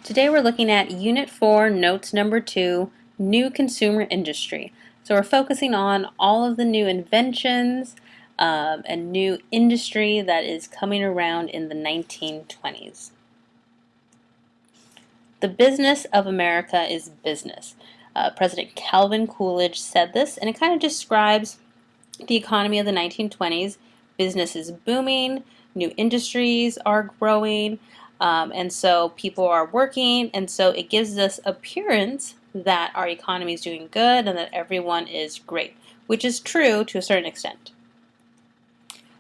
Today we're looking at Unit 4, Notes Number 2, New Consumer Industry. So we're focusing on all of the new inventions and new industry that is coming around in the 1920s. The business of America is business. President Calvin Coolidge said this, and it kind of describes the economy of the 1920s. Business is booming, new industries are growing, and so people are working, and so it gives this appearance that our economy is doing good and that everyone is great, which is true to a certain extent.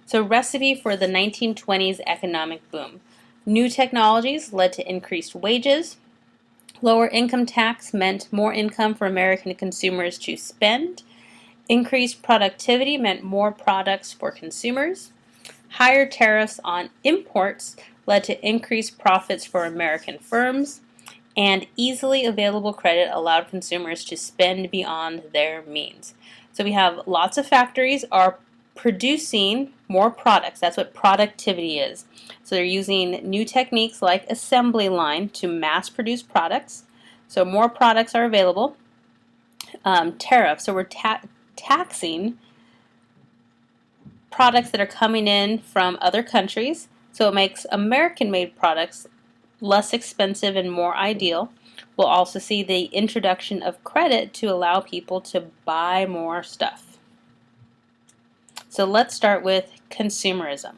So, recipe for the 1920s economic boom. New technologies led to increased wages. Lower income tax meant more income for American consumers to spend. Increased productivity meant more products for consumers. Higher tariffs on imports led to increased profits for American firms. And easily available credit allowed consumers to spend beyond their means. So we have lots of factories are producing more products. That's what productivity is. So they're using new techniques like assembly line to mass produce products. So more products are available. Tariffs. So we're taxing products that are coming in from other countries, so it makes American-made products less expensive and more ideal. We'll also see the introduction of credit to allow people to buy more stuff. So let's start with consumerism.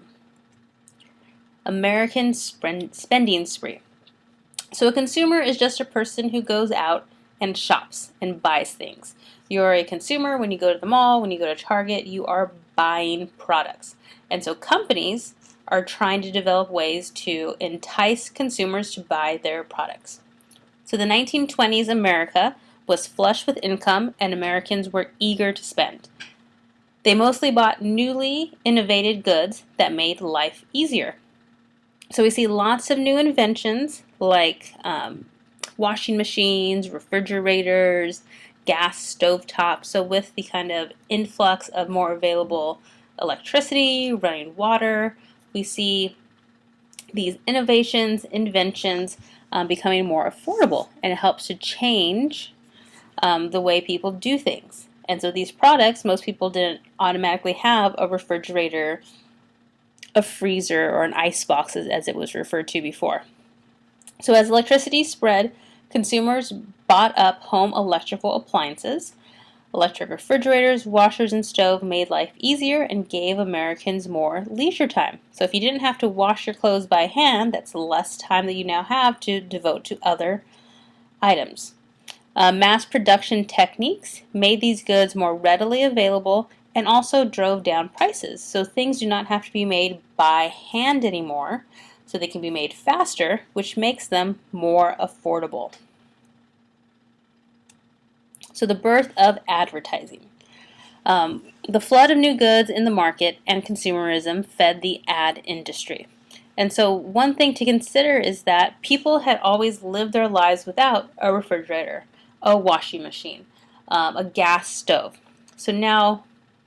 American spending spree. So a consumer is just a person who goes out and shops and buys things. You're a consumer when you go to the mall, when you go to Target, you are buying products. And so companies are trying to develop ways to entice consumers to buy their products. So the 1920s America was flush with income and Americans were eager to spend. They mostly bought newly innovated goods that made life easier. So we see lots of new inventions like washing machines, refrigerators, gas stovetops. So with the kind of influx of more available electricity, running water, we see these innovations, inventions becoming more affordable, and it helps to change the way people do things. And so these products, most people didn't automatically have a refrigerator, a freezer, or an ice box as it was referred to before. So as electricity spread, consumers bought up home electrical appliances. Electric refrigerators, washers, and stove made life easier and gave Americans more leisure time. So if you didn't have to wash your clothes by hand, that's less time that you now have to devote to other items. Mass production techniques made these goods more readily available and also drove down prices. So things do not have to be made by hand anymore, so they can be made faster, which makes them more affordable. So the birth of advertising. The flood of new goods in the market and consumerism fed the ad industry. And so one thing to consider is that people had always lived their lives without a refrigerator, a washing machine, a gas stove. So now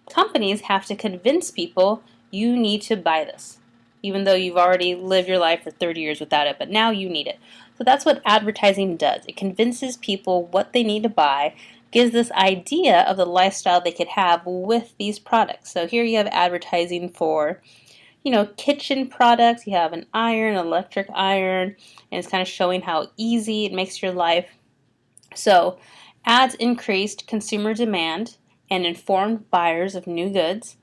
companies have to convince people you need to buy this, even though you've already lived your life for 30 years without it, but now you need it. So that's what advertising does. It convinces people what they need to buy, gives this idea of the lifestyle they could have with these products. So here you have advertising for, kitchen products. You have an iron, an electric iron, and it's kind of showing how easy it makes your life. So ads increased consumer demand and informed buyers of new goods.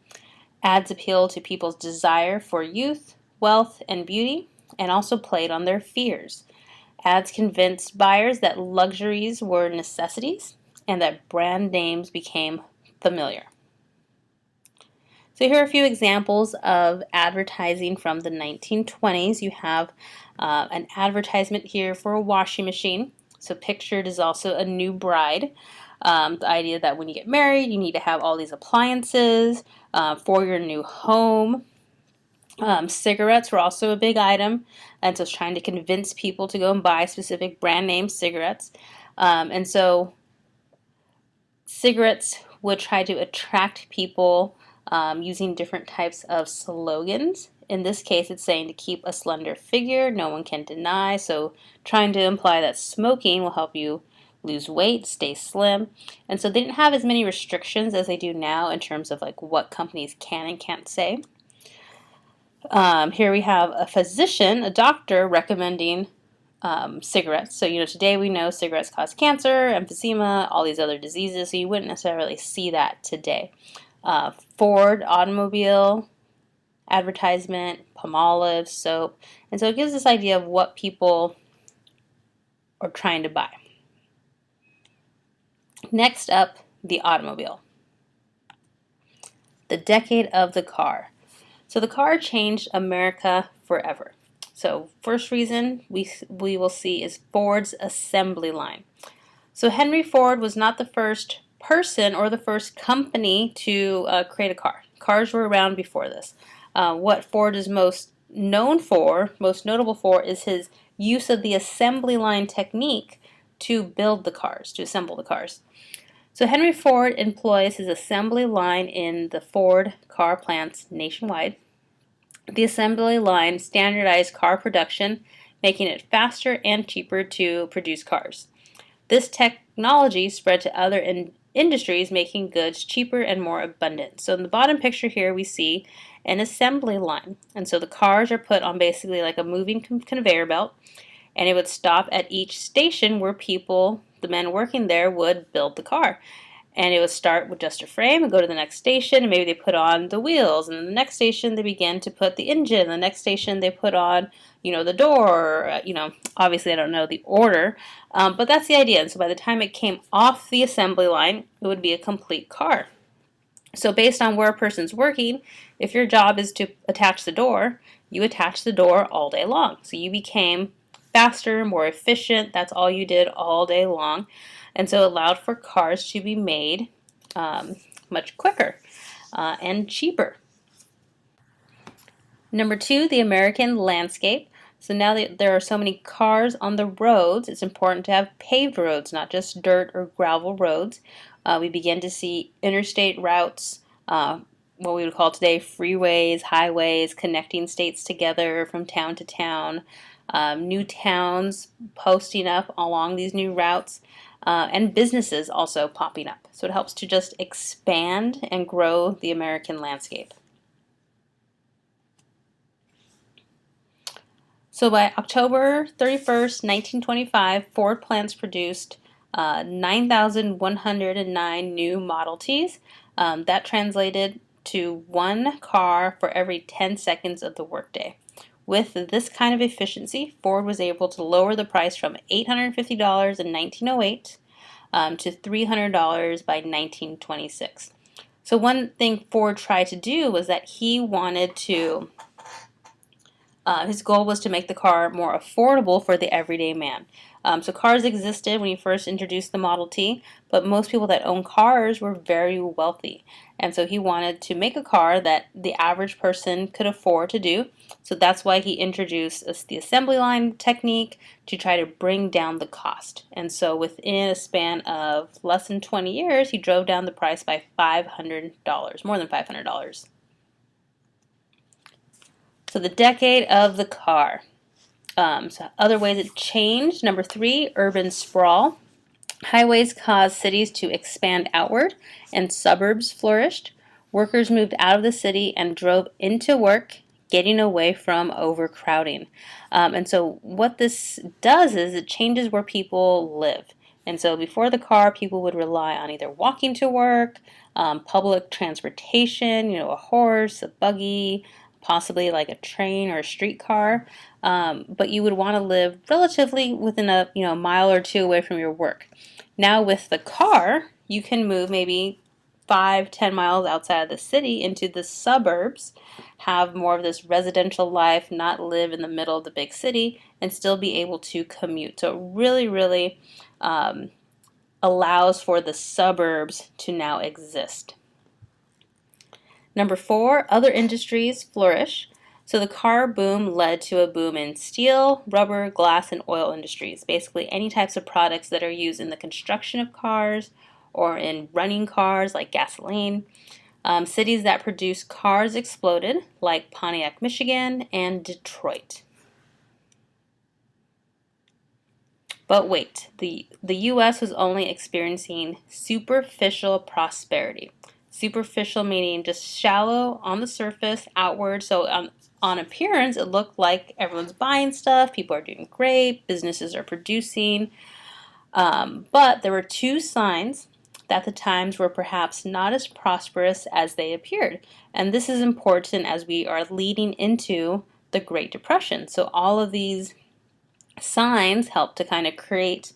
Ads appealed to people's desire for youth, wealth, and beauty, and also played on their fears. Ads convinced buyers that luxuries were necessities and that brand names became familiar. So here are a few examples of advertising from the 1920s. You have an advertisement here for a washing machine. So pictured is also a new bride. The idea that when you get married, you need to have all these appliances for your new home. Cigarettes were also a big item, and so it's trying to convince people to go and buy specific brand name cigarettes. And so cigarettes would try to attract people using different types of slogans. In this case, it's saying to keep a slender figure, no one can deny. So trying to imply that smoking will help you lose weight, stay slim. And so they didn't have as many restrictions as they do now in terms of like what companies can and can't say. Here we have a physician, a doctor, recommending cigarettes. So, today we know cigarettes cause cancer, emphysema, all these other diseases, so you wouldn't necessarily see that today. Ford automobile advertisement, Palmolive, soap. And so it gives this idea of what people are trying to buy. Next up, the automobile. The decade of the car. So the car changed America forever. So first reason we will see is Ford's assembly line. So Henry Ford was not the first person or the first company to create a car. Cars were around before this. What Ford is most notable for, is his use of the assembly line technique to build the cars, to assemble the cars. So Henry Ford employs his assembly line in the Ford car plants nationwide. The assembly line standardized car production, making it faster and cheaper to produce cars. This technology spread to other industries, making goods cheaper and more abundant. So in the bottom picture here, we see an assembly line. And so the cars are put on basically like a moving conveyor belt, and it would stop at each station where people, the men working there, would build the car. And it would start with just a frame and go to the next station, and maybe they put on the wheels, and then the next station they begin to put the engine, the next station they put on, the door, obviously I don't know the order, but that's the idea. And so by the time it came off the assembly line, it would be a complete car. So based on where a person's working, if your job is to attach the door, you attach the door all day long. So you became faster, more efficient. That's all you did all day long. And so it allowed for cars to be made much quicker and cheaper. Number 2, the American landscape. So now that there are so many cars on the roads, it's important to have paved roads, not just dirt or gravel roads. We begin to see interstate routes, what we would call today freeways, highways, connecting states together from town to town, new towns posting up along these new routes, and businesses also popping up. So it helps to just expand and grow the American landscape. So by October 31st, 1925, Ford plants produced 9,109 new Model Ts. That translated to one car for every 10 seconds of the workday. With this kind of efficiency, Ford was able to lower the price from $850 in 1908 to $300 by 1926. So one thing Ford tried to do was that he wanted to his goal was to make the car more affordable for the everyday man. So cars existed when he first introduced the Model T, but most people that own cars were very wealthy. And so he wanted to make a car that the average person could afford to do. So that's why he introduced the assembly line technique to try to bring down the cost. And so within a span of less than 20 years, he drove down the price by $500, more than $500. So the decade of the car. So other ways it changed. Number 3, urban sprawl. Highways caused cities to expand outward, and suburbs flourished. Workers moved out of the city and drove into work, getting away from overcrowding. And so what this does is it changes where people live. And so before the car, people would rely on either walking to work, public transportation, a horse, a buggy, possibly like a train or a streetcar, but you would want to live relatively within a mile or two away from your work. Now with the car, you can move maybe 5-10 miles outside of the city into the suburbs, have more of this residential life, not live in the middle of the big city, and still be able to commute. So it really, really allows for the suburbs to now exist. Number 4, other industries flourish. So the car boom led to a boom in steel, rubber, glass, and oil industries. Basically any types of products that are used in the construction of cars or in running cars like gasoline. Cities that produce cars exploded, like Pontiac, Michigan, and Detroit. But wait, the US was only experiencing superficial prosperity. Superficial meaning just shallow on the surface, outward. So on appearance, it looked like everyone's buying stuff, people are doing great, businesses are producing. But there were two signs that the times were perhaps not as prosperous as they appeared. And this is important as we are leading into the Great Depression. So all of these signs help to kind of create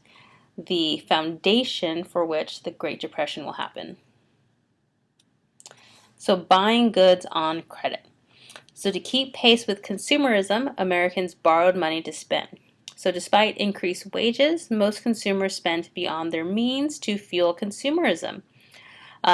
the foundation for which the Great Depression will happen. So buying goods on credit. So to keep pace with consumerism, Americans borrowed money to spend. So despite increased wages, most consumers spent beyond their means to fuel consumerism.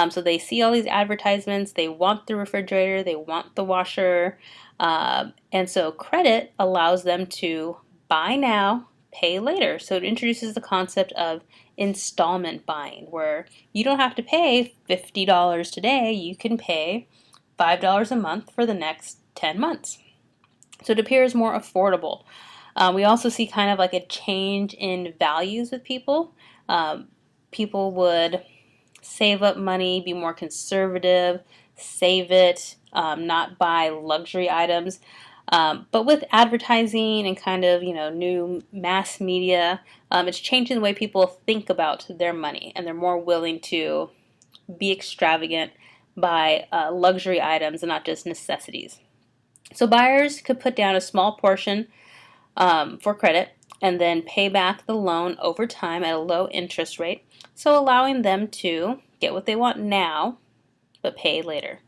So they see all these advertisements, they want the refrigerator, they want the washer, and so credit allows them to buy now, pay later. So it introduces the concept of installment buying, where you don't have to pay $50 today, you can pay $5 a month for the next 10 months. So it appears more affordable. We also see kind of like a change in values with people. People would save up money, be more conservative, save it, not buy luxury items. But with advertising and kind of, new mass media, it's changing the way people think about their money, and they're more willing to be extravagant, buy luxury items and not just necessities. So buyers could put down a small portion for credit and then pay back the loan over time at a low interest rate, so allowing them to get what they want now but pay later.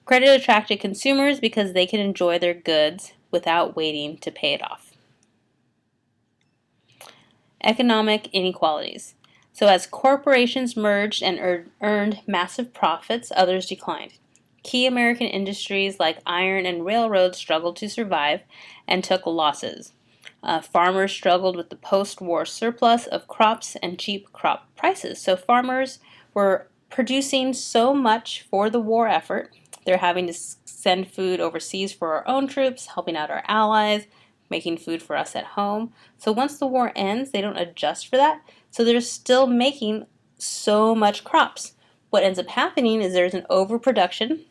Credit attracted consumers because they could enjoy their goods without waiting to pay it off. Economic inequalities. So as corporations merged and earned massive profits, others declined. Key American industries like iron and railroads struggled to survive and took losses. Farmers struggled with the post-war surplus of crops and cheap crop prices. So farmers were producing so much for the war effort. They're having to send food overseas for our own troops, helping out our allies, making food for us at home. So once the war ends, they don't adjust for that. So they're still making so much crops. What ends up happening is there's an overproduction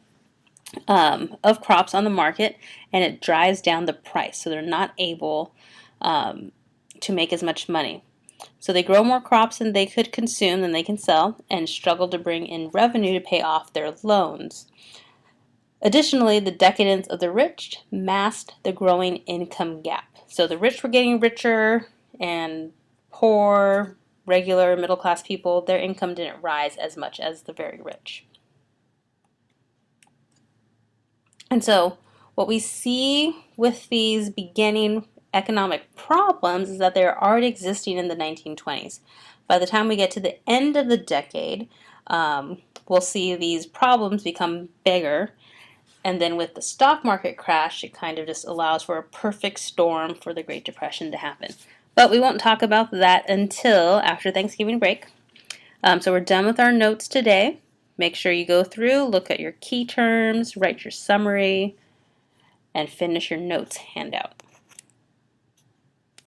of crops on the market, and it drives down the price. So they're not able to make as much money. So they grow more crops than they could consume, than they can sell, and struggle to bring in revenue to pay off their loans. Additionally, the decadence of the rich masked the growing income gap. So the rich were getting richer, and poor, regular, middle-class people, their income didn't rise as much as the very rich. And so what we see with these beginning economic problems is that they're already existing in the 1920s. By the time we get to the end of the decade, we'll see these problems become bigger. And then with the stock market crash, it kind of just allows for a perfect storm for the Great Depression to happen. But we won't talk about that until after Thanksgiving break. So we're done with our notes today. Make sure you go through, look at your key terms, write your summary, and finish your notes handout.